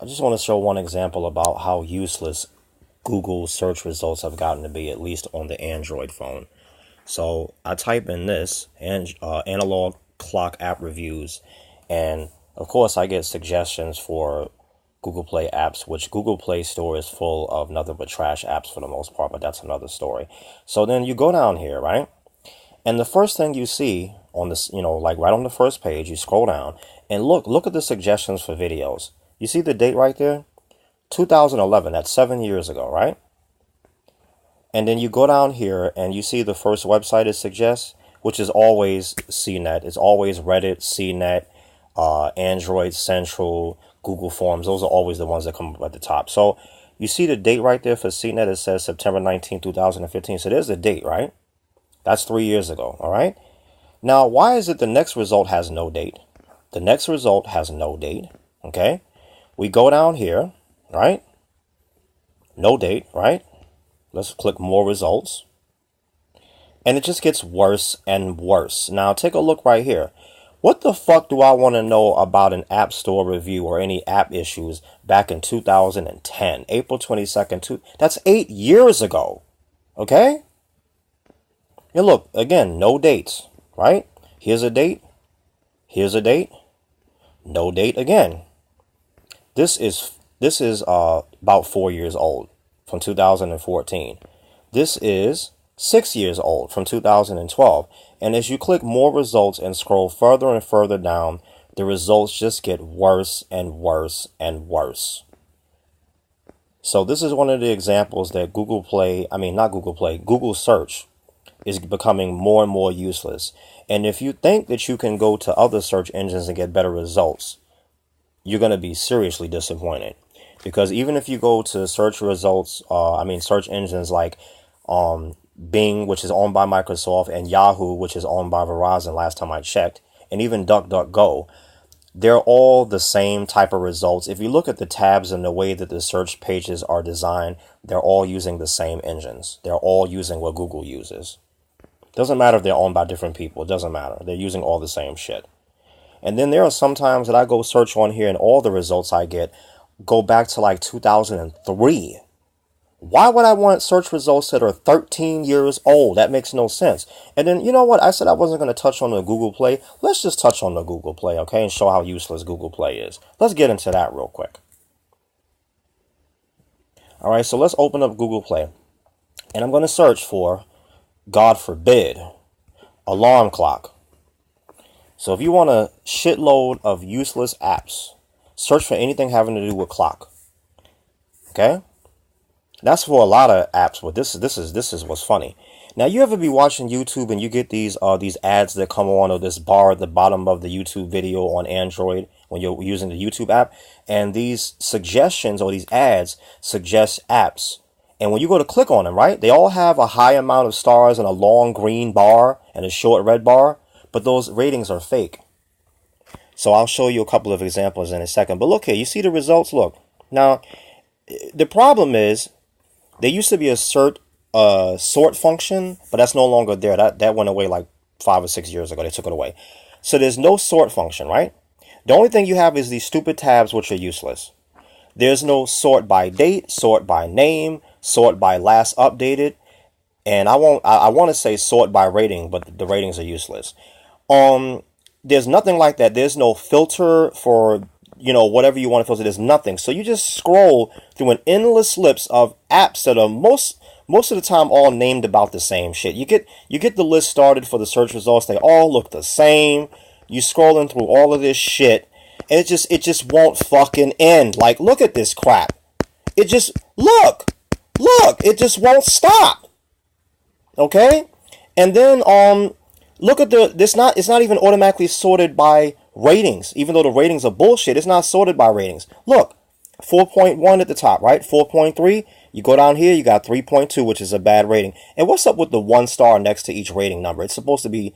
I just want to show one example about how useless Google search results have gotten to be, at least on the Android phone. So I type in this and analog clock app reviews, and of course I get suggestions for Google Play apps, which Google Play Store is full of nothing but trash apps for the most part, but that's another story. So then you go down here, right? And the first thing you see on this, like right on the first page, you scroll down and look at the suggestions for videos. You see the date right there? 2011, that's 7 years ago, right? And then you go down here and you see the first website it suggests, which is always CNET. It's always Reddit, CNET, Android Central, Google Forms. Those are always the ones that come up at the top. So you see the date right there for CNET. It says September 19, 2015. So there's the date, right? That's 3 years ago, all right? Now, why is it the next result has no date? The next result has no date, okay? We go down here, right? No date, right? Let's click more results. And it just gets worse and worse. Now, take a look right here. What the fuck do I want to know about an app store review or any app issues back in 2010, April 22nd? That's 8 years ago, okay? And look, again, no dates, right? Here's a date. Here's a date. No date again. This is about 4 years old, from 2014. This is 6 years old, from 2012. And as you click more results and scroll further and further down, the results just get worse and worse and worse. So this is one of the examples that Google search is becoming more and more useless. And if you think that you can go to other search engines and get better results, you're going to be seriously disappointed. Because even if you go to search results, search engines like Bing, which is owned by Microsoft, and Yahoo, which is owned by Verizon last time I checked, and even DuckDuckGo, they're all the same type of results. If you look at the tabs and the way that the search pages are designed, they're all using the same engines. They're all using what Google uses. Doesn't matter if they're owned by different people. It doesn't matter. They're using all the same shit. And then there are some times that I go search on here and all the results I get go back to like 2003. Why would I want search results that are 13 years old? That makes no sense. And then, you know what? I said I wasn't going to touch on the Google Play. Let's just touch on the Google Play, okay, and show how useless Google Play is. Let's get into that real quick. All right, so let's open up Google Play. And I'm going to search for, God forbid, alarm clock. So if you want a shitload of useless apps, search for anything having to do with clock. Okay? That's for a lot of apps, but this is what's funny. Now, you ever be watching YouTube and you get these ads that come on, or this bar at the bottom of the YouTube video on Android when you're using the YouTube app, and these suggestions or these ads suggest apps. And when you go to click on them, right, they all have a high amount of stars and a long green bar and a short red bar, but those ratings are fake. So I'll show you a couple of examples in a second. But look here, you see the results? Look. Now, the problem is, there used to be a sort function, but that's no longer there. That went away like 5 or 6 years ago. They took it away. So there's no sort function, right? The only thing you have is these stupid tabs, which are useless. There's no sort by date, sort by name, sort by last updated, and I want to say sort by rating, but the ratings are useless. There's nothing like that. There's no filter for whatever you want to filter. There's nothing. So you just scroll through an endless lists of apps that are most of the time all named about the same shit. You get the list started for the search results. They all look the same. You scrolling through all of this shit, and it just won't fucking end. Like, look at this crap. It just look. It just won't stop. Okay, and then look at it's not even automatically sorted by ratings, even though the ratings are bullshit. It's not sorted by ratings. Look, 4.1 at the top, right? 4.3. You go down here, you got 3.2, which is a bad rating. And what's up with the 1 star next to each rating number? It's supposed to be,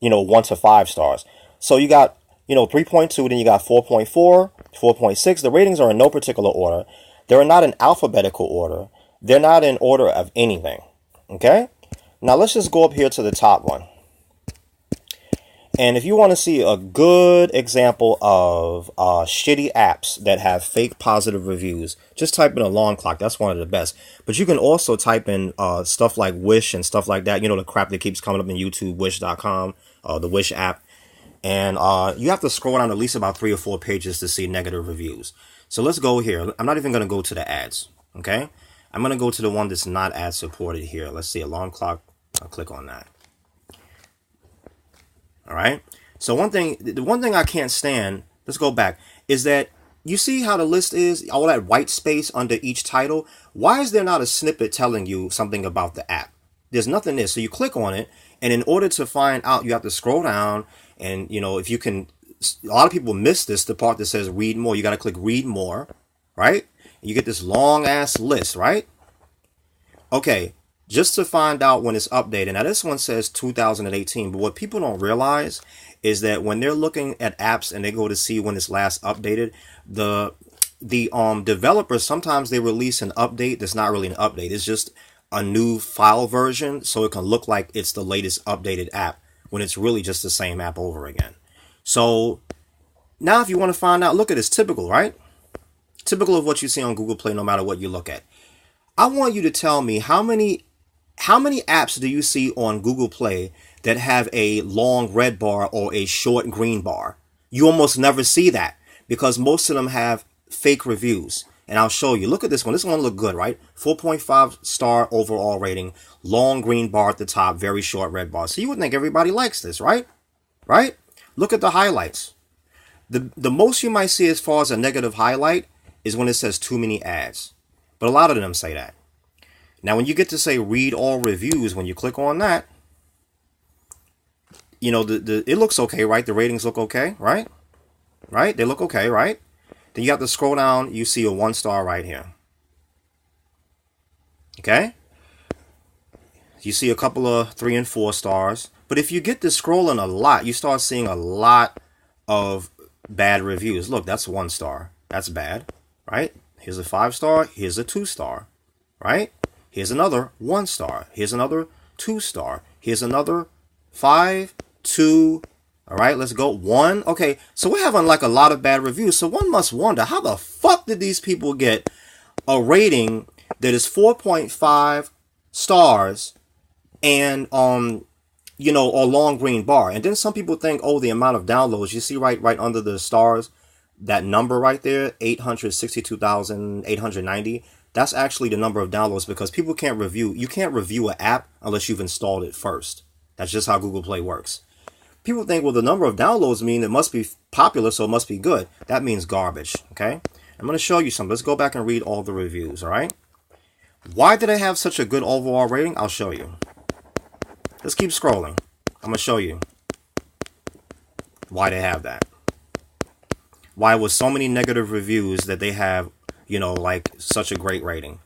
1 to 5 stars. So you got, 3.2, then you got 4.4, 4.6. The ratings are in no particular order. They're not in alphabetical order. They're not in order of anything. Okay? Now let's just go up here to the top one. And if you want to see a good example of shitty apps that have fake positive reviews, just type in alarm clock. That's one of the best. But you can also type in stuff like Wish and stuff like that. You know, the crap that keeps coming up in YouTube, wish.com, the Wish app. And you have to scroll down at least about 3 or 4 pages to see negative reviews. So let's go here. I'm not even going to go to the ads. Okay. I'm going to go to the one that's not ad supported here. Let's see, alarm clock. I'll click on that. All right. So the one thing I can't stand, let's go back, is that you see how the list is, all that white space under each title. Why is there not a snippet telling you something about the app? There's nothing there. So you click on it, and in order to find out, you have to scroll down, and you know, if you can, a lot of people miss this, the part that says read more. You got to click read more, right? And you get this long ass list, right? Okay. Just to find out when it's updated. Now this one says 2018, but what people don't realize is that when they're looking at apps and they go to see when it's last updated, the developers, sometimes they release an update that's not really an update. It's just a new file version, so it can look like it's the latest updated app when it's really just the same app over again. So now if you want to find out, look at this, typical, right? Typical of what you see on Google Play, no matter what you look at. I want you to tell me how many apps do you see on Google Play that have a long red bar or a short green bar? You almost never see that because most of them have fake reviews. And I'll show you. Look at this one. This one look good, right? 4.5 star overall rating, long green bar at the top, very short red bar. So you would think everybody likes this, right? Right? Look at the highlights. The most you might see as far as a negative highlight is when it says too many ads. But a lot of them say that. Now, when you get to say read all reviews, when you click on that, you know, it looks okay, right? The ratings look okay, right? Right? They look okay, right? Then you have to scroll down. You see a 1 star right here. Okay? You see a couple of 3 and 4 stars. But if you get to scrolling a lot, you start seeing a lot of bad reviews. Look, that's 1 star. That's bad, right? Here's a 5 star. Here's a 2 star, right? Here's another 1 star. Here's another 2 star. Here's another 5, 2. All right, let's go 1. Okay, so we're having like a lot of bad reviews. So one must wonder, how the fuck did these people get a rating that is 4.5 stars and you know, a long green bar? And then some people think, oh, the amount of downloads. You see right under the stars, that number right there, 862,890. That's actually the number of downloads because people can't review. You can't review an app unless you've installed it first. That's just how Google Play works. People think, well, the number of downloads mean it must be popular, so it must be good. That means garbage, okay? I'm going to show you something. Let's go back and read all the reviews, all right? Why did they have such a good overall rating? I'll show you. Let's keep scrolling. I'm going to show you why they have that. Why with so many negative reviews that they have, you know, like such a great rating.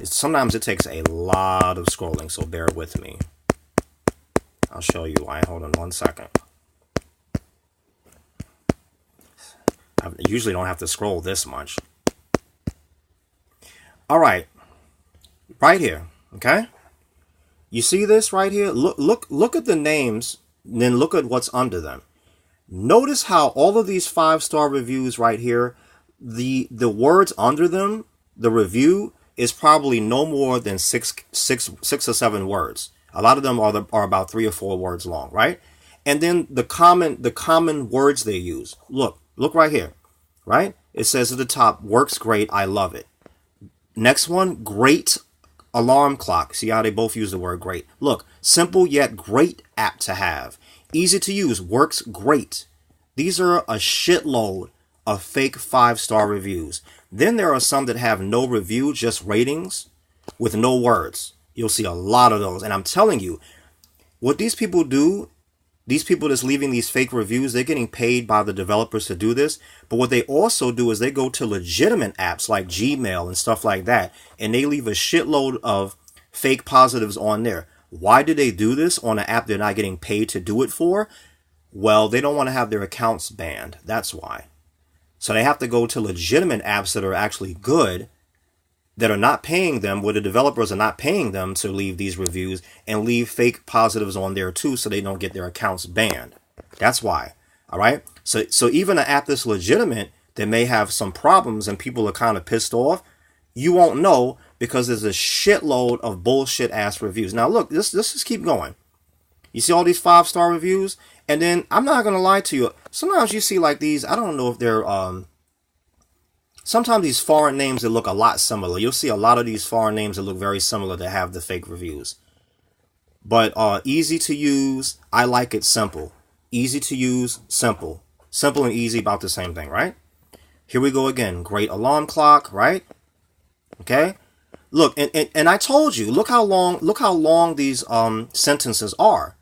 Sometimes it takes a lot of scrolling, so bear with me. I'll show you why. Hold on 1 second. I usually don't have to scroll this much. All right. Right here, okay? You see this right here? Look at the names, then look at what's under them. Notice how all of these 5-star reviews right here, the words under them, the review is probably no more than six or 7 words. A lot of them are about 3 or 4 words long, right? And then the common words they use. Look right here, right? It says at the top, works great, I love it. Next one, great alarm clock. See how they both use the word great. Look, simple yet great app to have. Easy to use, works great. These are a shitload of fake 5-star reviews. Then there are some that have no review, just ratings with no words. You'll see a lot of those. And I'm telling you, what these people do, these people that's leaving these fake reviews, they're getting paid by the developers to do this. But what they also do is they go to legitimate apps like Gmail and stuff like that, and they leave a shitload of fake positives on there. Why do they do this on an app they're not getting paid to do it for? Well, they don't want to have their accounts banned. That's why. So they have to go to legitimate apps that are actually good, that are not paying them, where the developers are not paying them to leave these reviews, and leave fake positives on there too so they don't get their accounts banned. That's why. All right. So even an app that's legitimate that may have some problems and people are kind of pissed off, you won't know because there's a shitload of bullshit ass reviews. Now look, let's just keep going. You see all these 5-star reviews, and then I'm not gonna lie to you. Sometimes you see like these. I don't know if they're sometimes these foreign names that look a lot similar. You'll see a lot of these foreign names that look very similar that have the fake reviews. But easy to use. I like it simple. Easy to use, simple. Simple and easy, about the same thing, right? Here we go again. Great alarm clock, right? Okay. Look, and I told you, look how long these sentences are.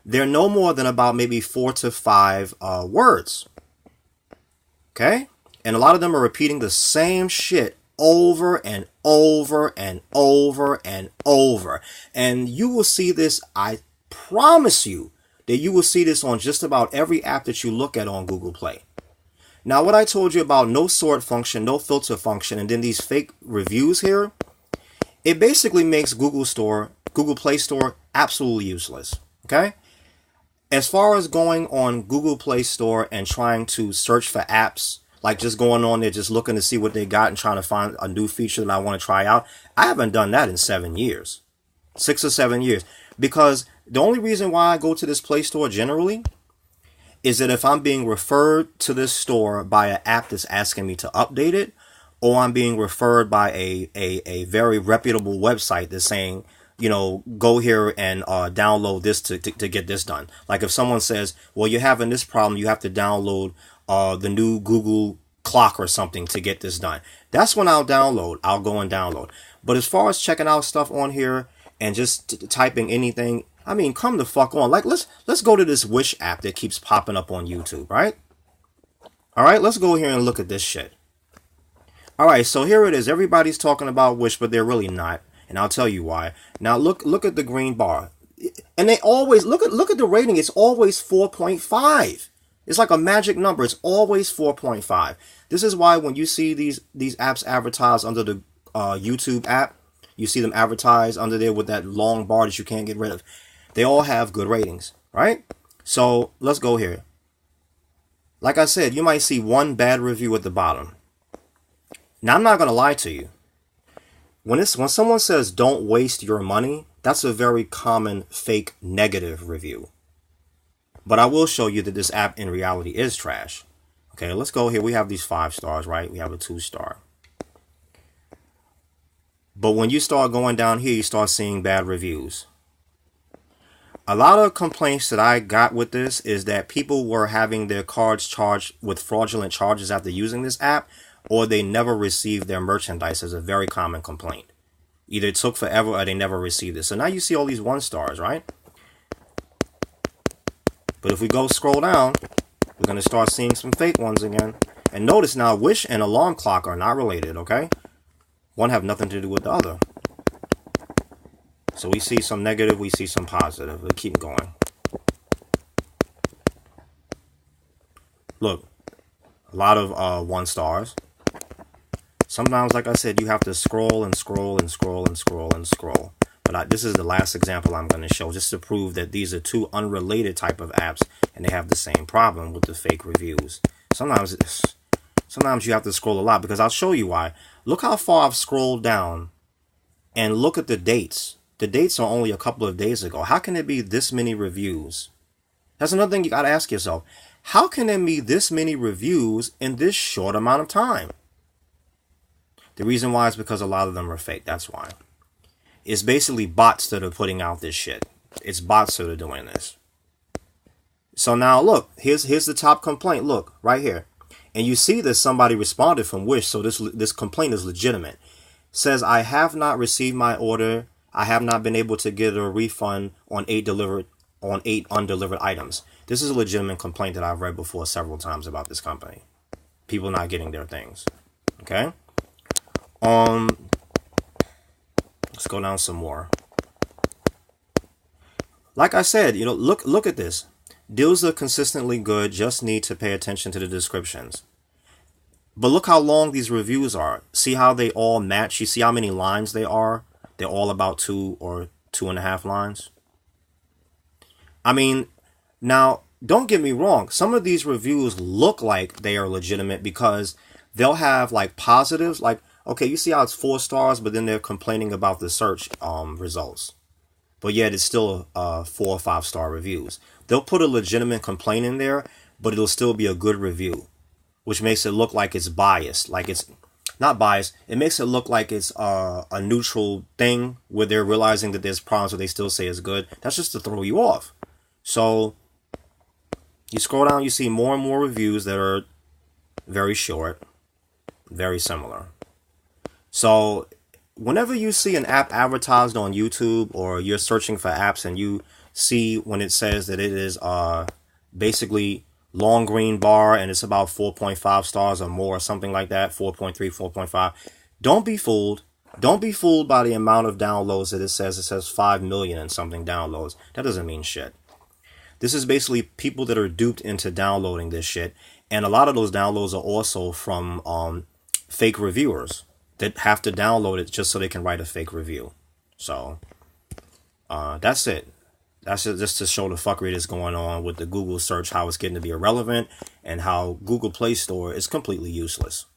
They're no more than about maybe 4 to 5 words. Okay? And a lot of them are repeating the same shit over and over and over and over. And you will see this, I promise you, that you will see this on just about every app that you look at on Google Play. Now, what I told you about no sort function, no filter function, and then these fake reviews here, it basically makes Google Play Store absolutely useless. Okay? As far as going on Google Play Store and trying to search for apps, like just going on there, just looking to see what they got and trying to find a new feature that I want to try out, I haven't done that in 7 years. 6 or 7 years. Because the only reason why I go to this Play Store generally is that if I'm being referred to this store by an app that's asking me to update it, or I'm being referred by a very reputable website that's saying, you know, go here and download this to get this done. Like if someone says, well, you're having this problem, you have to download the new Google clock or something to get this done. That's when I'll go and download. But as far as checking out stuff on here and just typing anything, I mean, come the fuck on. Like, let's go to this Wish app that keeps popping up on YouTube, right? All right, let's go here and look at this shit. All right, so here it is. Everybody's talking about Wish, but they're really not. And I'll tell you why. Now, look at the green bar. And they always, look at the rating. It's always 4.5. It's like a magic number. It's always 4.5. This is why when you see these apps advertised under the YouTube app, you see them advertised under there with that long bar that you can't get rid of. They all have good ratings, right? So let's go here. Like I said, you might see one bad review at the bottom. Now, I'm not going to lie to you. When someone says don't waste your money, that's a very common fake negative review. But I will show you that this app in reality is trash. Okay, let's go here. We have these 5 stars, right? We have a 2-star. But when you start going down here, you start seeing bad reviews. A lot of complaints that I got with this is that people were having their cards charged with fraudulent charges after using this app, or they never received their merchandise is a very common complaint. Either it took forever or they never received it. So now you see all these 1-stars, right? But if we go scroll down, we're going to start seeing some fake ones again. And notice now, Wish and alarm clock are not related, okay? One have nothing to do with the other. So we see some negative, we see some positive. We'll keep going. Look, a lot of 1-stars. Sometimes, like I said, you have to scroll and scroll and scroll and scroll and scroll. But this is the last example I'm going to show just to prove that these are 2 unrelated type of apps and they have the same problem with the fake reviews. Sometimes you have to scroll a lot because I'll show you why. Look how far I've scrolled down and look at the dates. The dates are only a couple of days ago. How can there be this many reviews? That's another thing you got to ask yourself. How can there be this many reviews in this short amount of time? The reason why is because a lot of them are fake. That's why. It's basically bots that are putting out this shit. It's bots that are doing this. So now look, here's the top complaint. Look, right here. And you see that somebody responded from Wish, so this complaint is legitimate. Says, I have not received my order. I have not been able to get a refund on 8 undelivered items. This is a legitimate complaint that I've read before several times about this company. People not getting their things. Okay? Let's go down some more. Like I said, you know, look at this. Deals are consistently good, just need to pay attention to the descriptions. But look how long these reviews are. See how they all match? You see how many lines they are? They're all about 2 or 2.5 lines. I mean, now, don't get me wrong, some of these reviews look like they are legitimate because they'll have like positives, like, okay, you see how it's 4 stars, but then they're complaining about the search results. But yet it's still 4 or 5 star reviews. They'll put a legitimate complaint in there, but it'll still be a good review, which makes it look like it's biased. Like it's not biased. It makes it look like it's a neutral thing where they're realizing that there's problems, but they still say it's good. That's just to throw you off. So you scroll down, you see more and more reviews that are very short, very similar. So whenever you see an app advertised on YouTube or you're searching for apps and you see when it says that it is basically long green bar and it's about 4.5 stars or more, something like that, 4.3, 4.5, don't be fooled. Don't be fooled by the amount of downloads that it says. It says 5 million and something downloads. That doesn't mean shit. This is basically people that are duped into downloading this shit. And a lot of those downloads are also from fake reviewers that have to download it just so they can write a fake review. So that's it. That's it, just to show the fuckery that's going on with the Google search, how it's getting to be irrelevant, and how Google Play Store is completely useless.